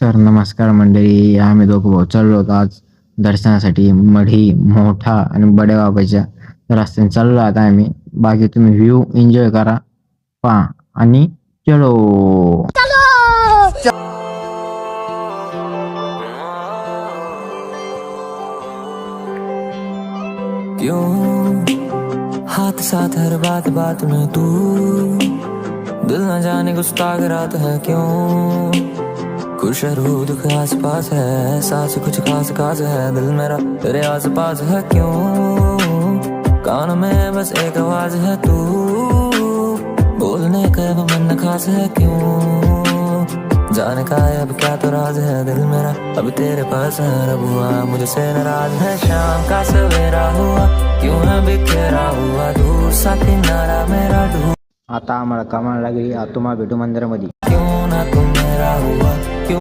तर नमस्कार मंडळी, आम्ही दोघं भाऊ चाललो होतो आज दर्शनासाठी मढी मोठा आणि बड्या बाबाच्या रस्त्याने चाललो आता आम्ही. बाकी तुम्ही व्ह्यू एन्जॉय करा, पहा आणि चलो. क्यों हाथ साथ हर बात बात में तू दिल न जाने गुस्ताख रात है क्यों खुश है रूह दुख आस पास है सांस कुछ खास खास है दिल मेरा तेरे आस पास है क्यों कान में बस एक आवाज है तू बोलने का अब मन खास है क्यों जाने का है अब क्या तो राज है दिल मेरा अब तेरे पास है रब हुआ मुझसे नाराज है शाम का सवेरा हुआ क्यों है बिखेरा हुआ दूर सा किनारा मेरा दूर आता आम्हाला कामाला लागली, तुम्हाला भेटू मंदिरामध्ये. क्यों ना तुम मेरा हुआ